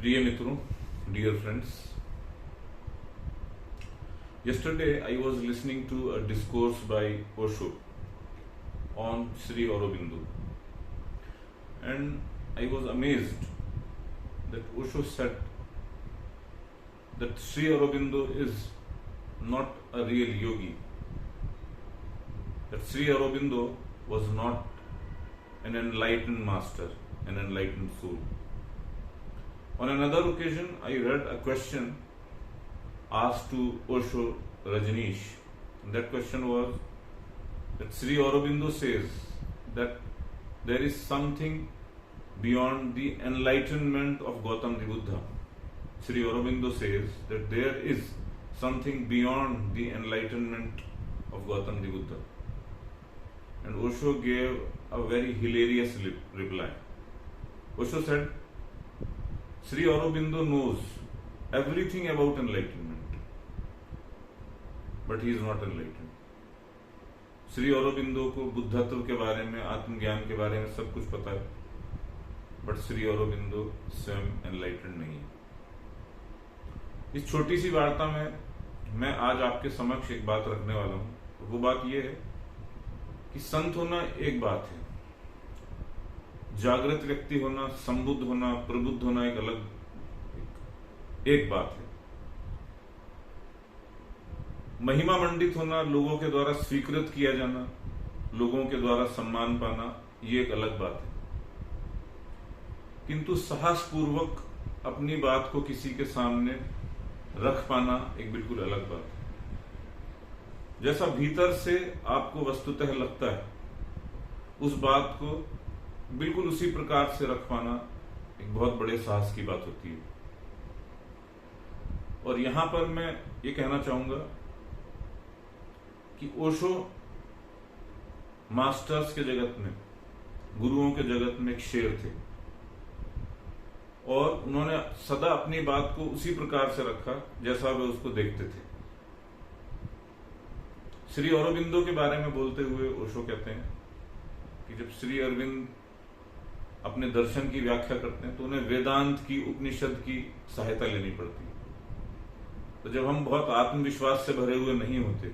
प्रिय मित्रों, dear friends, yesterday I was listening to a discourse by Osho on Sri Aurobindo, and I was amazed that Osho said that Sri Aurobindo is not a real yogi, that Sri Aurobindo was not an enlightened master, an enlightened soul. On another occasion, I read a question asked to Osho Rajneesh. And that question was that Sri Aurobindo says that there is something beyond the enlightenment of Gautama Buddha. Sri Aurobindo says that there is something beyond the enlightenment of Gautama Buddha. And Osho gave a very hilarious reply. Osho said, Sri Aurobindo knows everything about enlightenment, but he is not enlightened. Shri Aurobindo को बुद्धत्व के बारे में, आत्मज्ञान के बारे में सब कुछ पता है, बट श्री औरोबिंदो स्वयं एनलाइटेंड नहीं है। इस छोटी सी वार्ता में मैं आज आपके समक्ष एक बात रखने वाला हूं। तो वो बात यह है कि संत होना एक बात है, जागृत व्यक्ति होना, संबुद्ध होना, प्रबुद्ध होना एक अलग एक बात है। महिमा मंडित होना, लोगों के द्वारा स्वीकृत किया जाना, लोगों के द्वारा सम्मान पाना, ये एक अलग बात है। किंतु साहसपूर्वक अपनी बात को किसी के सामने रख पाना एक बिल्कुल अलग बात है। जैसा भीतर से आपको वस्तुतः लगता है, उस बात को बिल्कुल उसी प्रकार से रख पाना एक बहुत बड़े साहस की बात होती है। और यहां पर मैं ये कहना चाहूंगा कि ओशो मास्टर्स के जगत में, गुरुओं के जगत में एक शेर थे, और उन्होंने सदा अपनी बात को उसी प्रकार से रखा जैसा वे उसको देखते थे। श्री औरोबिंदो के बारे में बोलते हुए ओशो कहते हैं कि जब श्री अरविंद अपने दर्शन की व्याख्या करते हैं तो उन्हें वेदांत की, उपनिषद की सहायता लेनी पड़ती है। तो जब हम बहुत आत्मविश्वास से भरे हुए नहीं होते,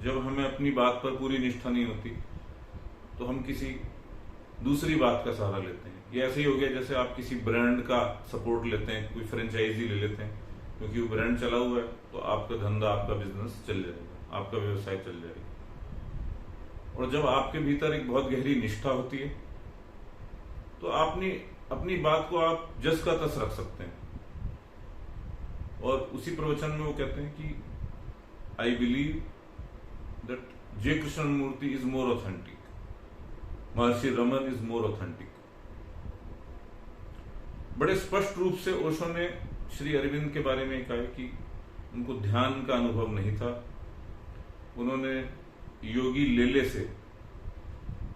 जब हमें अपनी बात पर पूरी निष्ठा नहीं होती, तो हम किसी दूसरी बात का सहारा लेते हैं। ये ऐसे ही हो गया जैसे आप किसी ब्रांड का सपोर्ट लेते हैं, कोई फ्रेंचाइजी ले लेते हैं, क्योंकि वो ब्रांड चला हुआ है तो आपका धंधा, आपका बिजनेस चल जाएगा, आपका व्यवसाय चल जाएगा। और जब आपके भीतर एक बहुत गहरी निष्ठा होती है तो आपने अपनी बात को आप जस का तस रख सकते हैं। और उसी प्रवचन में वो कहते हैं कि I believe that J Krishnamurti is more authentic, Maharshi Raman is more authentic. बड़े स्पष्ट रूप से ओशो ने श्री अरविंद के बारे में कहा कि उनको ध्यान का अनुभव नहीं था। उन्होंने योगी लेले से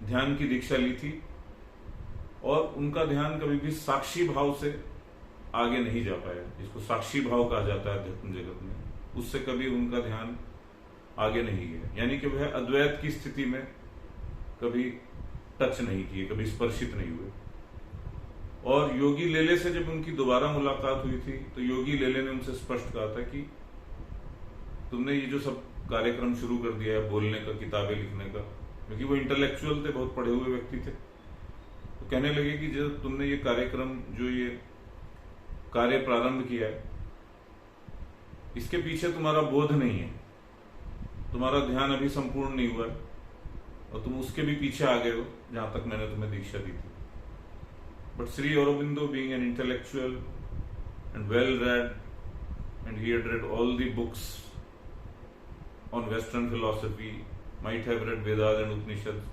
ध्यान की दीक्षा ली थी, और उनका ध्यान कभी भी साक्षी भाव से आगे नहीं जा पाया, जिसको साक्षी भाव कहा जाता है अध्यात्म जगत में, उससे कभी उनका ध्यान आगे नहीं गया। यानी कि वह अद्वैत की स्थिति में कभी टच नहीं किए, कभी स्पर्शित नहीं हुए। और योगी लेले से जब उनकी दोबारा मुलाकात हुई थी तो योगी लेले ने उनसे स्पष्ट कहा था कि तुमने ये जो सब कार्यक्रम शुरू कर दिया है, बोलने का, किताबें लिखने का, क्योंकि वो इंटेलेक्चुअल थे, बहुत पढ़े हुए व्यक्ति थे, तो कहने लगे कि जो तुमने ये कार्यक्रम, जो ये कार्य प्रारंभ किया है, इसके पीछे तुम्हारा बोध नहीं है, तुम्हारा ध्यान अभी संपूर्ण नहीं हुआ है, और तुम उसके भी पीछे आ गए हो जहां तक मैंने तुम्हें दीक्षा दी थी। But Shri Aurobindo, being an intellectual and well read, and he had read all the books on western philosophy, might have read Vedas and Upanishads.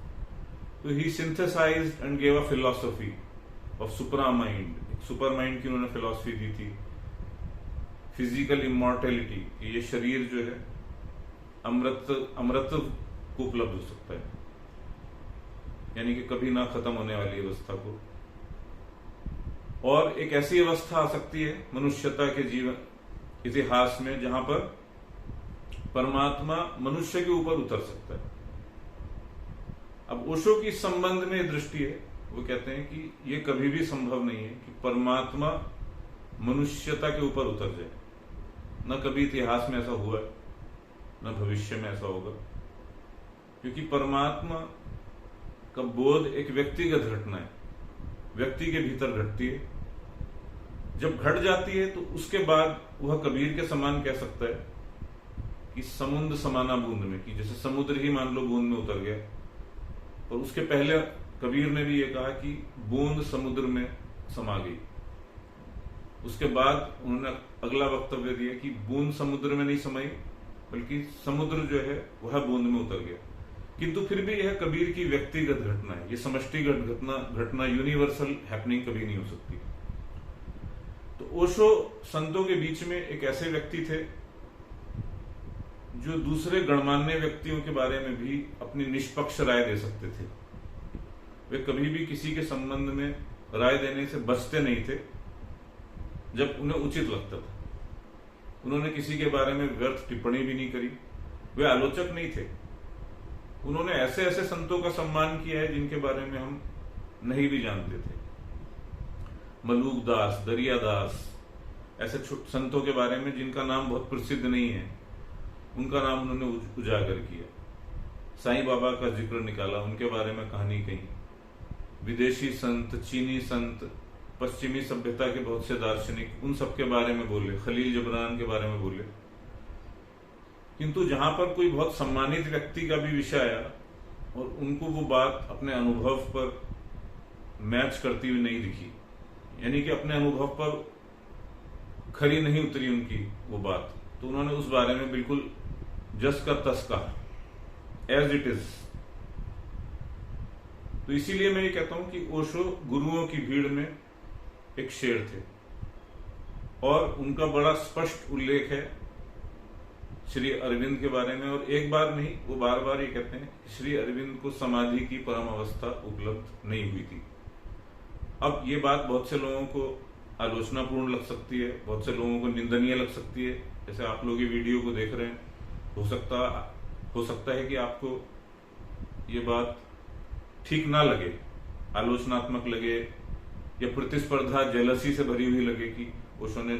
So he synthesized and gave a philosophy of supramind. Super mind की उन्होंने philosophy दी थी, physical immortality, ये शरीर जो है अमृत को उपलब्ध हो सकता है, यानी कि कभी ना खत्म होने वाली अवस्था को। और एक ऐसी अवस्था आ सकती है मनुष्यता के जीवन इतिहास में जहां पर परमात्मा मनुष्य के ऊपर उतर सकता है। अब ओशो की संबंध में दृष्टि है, वो कहते हैं कि ये कभी भी संभव नहीं है कि परमात्मा मनुष्यता के ऊपर उतर जाए। न कभी इतिहास में ऐसा हुआ है, न भविष्य में ऐसा होगा, क्योंकि परमात्मा का बोध एक व्यक्तिगत घटना है, व्यक्ति के भीतर घटती है। जब घट जाती है तो उसके बाद वह कबीर के समान कह सकता है कि समुद्र समाना बूंद में, कि जैसे समुद्र ही मान लो बूंद में उतर गया। और उसके पहले कबीर ने भी यह कहा कि बूंद समुद्र में समा गई। उसके बाद उन्होंने अगला वक्तव्य दिया कि बूंद समुद्र में नहीं समाई, बल्कि समुद्र जो है वह बूंद में उतर गया। किंतु फिर भी यह कबीर की व्यक्तिगत घटना है, यह समष्टिगत घटना यूनिवर्सल हैपनिंग कभी नहीं हो सकती। तो ओशो संतों के बीच में एक ऐसे व्यक्ति थे जो दूसरे गणमान्य व्यक्तियों के बारे में भी अपनी निष्पक्ष राय दे सकते थे। वे कभी भी किसी के संबंध में राय देने से बचते नहीं थे जब उन्हें उचित लगता था। उन्होंने किसी के बारे में व्यर्थ टिप्पणी भी नहीं करी। वे आलोचक नहीं थे। उन्होंने ऐसे ऐसे संतों का सम्मान किया है जिनके बारे में हम नहीं भी जानते थे। मलूक दास, दरिया दास, ऐसे संतों के बारे में जिनका नाम बहुत प्रसिद्ध नहीं है, उनका नाम उन्होंने उजागर किया। साईं बाबा का जिक्र निकाला, उनके बारे में कहानी कही। विदेशी संत, चीनी संत, पश्चिमी सभ्यता के बहुत से दार्शनिक, उन सब के बारे में बोले, खलील जिब्रान के बारे में बोले। किंतु जहां पर कोई बहुत सम्मानित व्यक्ति का भी विषय आया और उनको वो बात अपने अनुभव पर मैच करती हुई नहीं दिखी, यानी कि अपने अनुभव पर खरी नहीं उतरी उनकी वो बात, तो उन्होंने उस बारे में बिल्कुल जस का तस कहा, एज इट इज। तो इसीलिए मैं ये कहता हूं कि ओशो गुरुओं की भीड़ में एक शेर थे और उनका बड़ा स्पष्ट उल्लेख है श्री अरविंद के बारे में। और एक बार नहीं, वो बार बार ये कहते हैं कि श्री अरविंद को समाधि की परम अवस्था उपलब्ध नहीं हुई थी। अब ये बात बहुत से लोगों को आलोचनापूर्ण लग सकती है, बहुत से लोगों को निंदनीय लग सकती है। जैसे आप लोग ये वीडियो को देख रहे हैं, हो सकता है कि आपको ये बात ठीक ना लगे, आलोचनात्मक लगे, या प्रतिस्पर्धा जेलसी से भरी हुई लगे कि ओशो ने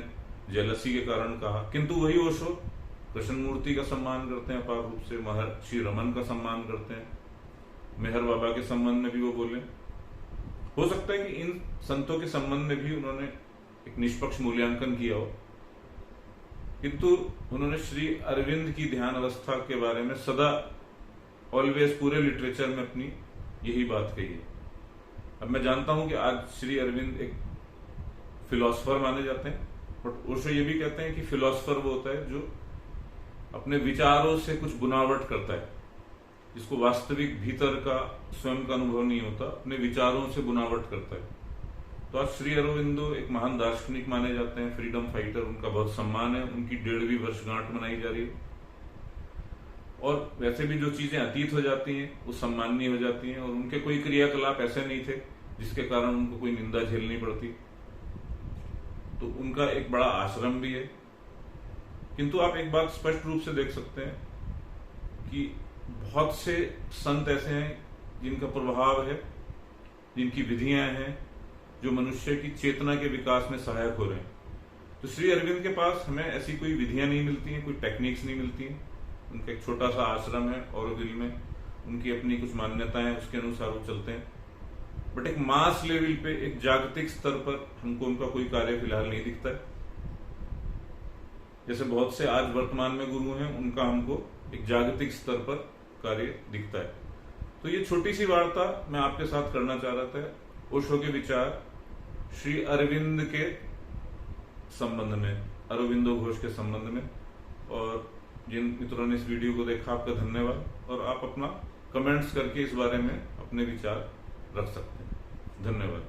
जेलसी के कारण कहा। किंतु वही ओशो कृष्णमूर्ति का सम्मान करते हैं अपार रूप से, महर्षि रमन का सम्मान करते हैं, मेहर बाबा के संबंध में भी वो बोले। हो सकता है कि इन संतों के संबंध में भी उन्होंने एक निष्पक्ष मूल्यांकन किया हो, किंतु उन्होंने श्री अरविंद की ध्यान अवस्था के बारे में सदा ऑलवेज पूरे लिटरेचर में अपनी यही बात कही है। अब मैं जानता हूं कि आज श्री अरविंद एक फिलोसफर माने जाते हैं, बट ओशो ये भी कहते हैं कि फिलोसफर वो होता है जो अपने विचारों से कुछ बुनावट करता है, जिसको वास्तविक भीतर का स्वयं का अनुभव नहीं होता, अपने विचारों से बुनावट करता है। तो आज श्री अरविंदो एक महान दार्शनिक माने जाते हैं, फ्रीडम फाइटर, उनका बहुत सम्मान है। उनकी 150वीं वर्षगांठ मनाई जा रही है। और वैसे भी जो चीजें अतीत हो जाती हैं वो सम्माननीय हो जाती हैं, और उनके कोई क्रियाकलाप ऐसे नहीं थे जिसके कारण उनको कोई निंदा झेलनी पड़ती। तो उनका एक बड़ा आश्रम भी है। किंतु आप एक बात स्पष्ट रूप से देख सकते हैं कि बहुत से संत ऐसे हैं जिनका प्रभाव है, जिनकी विधियां हैं, जो मनुष्य की चेतना के विकास में सहायक हो रहे हैं। तो श्री अरविंद के पास हमें ऐसी कोई विधियां नहीं मिलती हैं, कोई टेक्निक्स नहीं मिलती हैं। उनका एक छोटा सा आश्रम है ऑरोविल में, उनकी अपनी कुछ मान्यताएं, उसके अनुसार वो चलते हैं। बट एक मास लेवल पे, एक जागतिक स्तर पर हमको उनका कोई कार्य फिलहाल नहीं दिखता है। जैसे बहुत से आज वर्तमान में गुरु हैं, उनका हमको एक जागतिक स्तर पर कार्य दिखता है। तो ये छोटी सी वार्ता मैं आपके साथ करना चाह रहा था, ओशो के विचार श्री अरविंद के संबंध में, अरविंदो घोष के संबंध में। और जिन मित्रों ने इस वीडियो को देखा, आपका धन्यवाद। और आप अपना कमेंट्स करके इस बारे में अपने विचार रख सकते हैं। धन्यवाद।